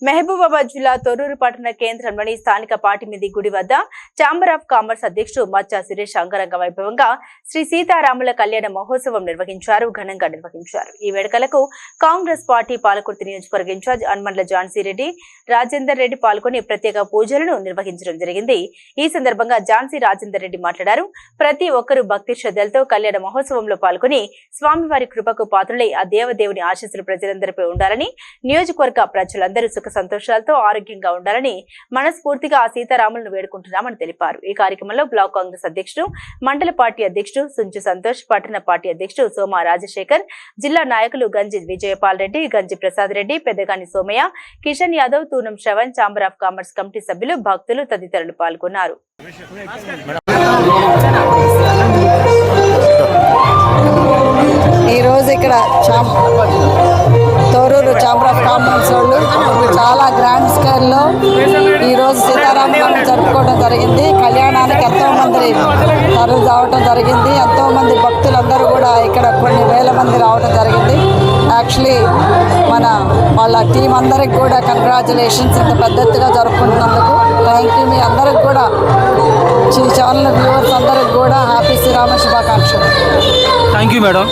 మహబూబాబాద్ జిల్లా తొర్రూరు పట్టణ కేంద్రంలోని స్థానిక పాటిమిది గుడి వద్ద ఛాంబర్ ఆఫ్ కామర్స్ అధ్యక్షుడు మచ్చా సురేష్ అంగరంగ వైభవంగా శ్రీ సీతారాముల కళ్యాణ మహోత్సవం ఘనంగా నిర్వహించారు. ఈ వేడుకలకు కాంగ్రెస్ పార్టీ పాలకుర్తి నియోజకవర్గ ఇన్ఛార్జ్ అన్మండ్ల ఝాన్సీ రెడ్డి, రాజేందర్ రెడ్డి పాల్గొని ప్రత్యేక పూజలను నిర్వహించడం జరిగింది. ఈ సందర్భంగా ఝాన్సీ రాజేందర్ రెడ్డి మాట్లాడారు. ప్రతి ఒక్కరూ భక్తి శ్రద్ధలతో కళ్యాణ మహోత్సవంలో పాల్గొని స్వామివారి కృపకు పాత్రులై ఆ దేవదేవుని ఆశీస్సులు ప్రజలందరిపై ఉండాలని, నియోజకవర్గ ప్రజలందరూ సుఖ సంతోషాలతో ఆరోగ్యంగా ఉండాలని మనస్ఫూర్తిగా ఆ సీతారాములను వేడుకుంటున్నామని తెలిపారు. ఈ కార్యక్రమంలో బ్లాక్ కాంగ్రెస్ అధ్యక్షుడు, మండల పార్టీ అధ్యక్షుడు సుంచు సంతోష్, పట్టణ పార్టీ అధ్యక్షుడు సోమా రాజశేఖర్, జిల్లా నాయకులు గంజి Vijayapal Reddy, Ganji Prasad Reddy, Peddagani Somaiah, Kishan Yadav, Thunam Sravan, chamber of commerce committee సభ్యులు, భక్తులు తదితరులు పాల్గొన్నారు. ఇక్కడ తొర్రూరు ఛాంబర్ ఆఫ్ కామర్స్ వాళ్ళు చాలా గ్రాండ్ స్కేల్లో ఈరోజు సీతారాములను జరుపుకోవడం జరిగింది. కళ్యాణానికి ఎంతోమంది తరలి రావడం జరిగింది. ఎంతోమంది భక్తులందరూ కూడా ఇక్కడ కొన్ని వేల మంది రావడం జరిగింది. యాక్చువల్లీ వాళ్ళ టీం అందరికి కూడా కంగ్రాచులేషన్స్, ఇంత పెద్ద ఎత్తుగా జరుపుకుంటున్నందుకు థ్యాంక్ యూ. మీ అందరికి కూడా ఈ ఛానల్ వ్యూవర్స్ అందరికి కూడా హ్యాపీ శ్రీరామ శుభాకాంక్షలు. Thank you madam.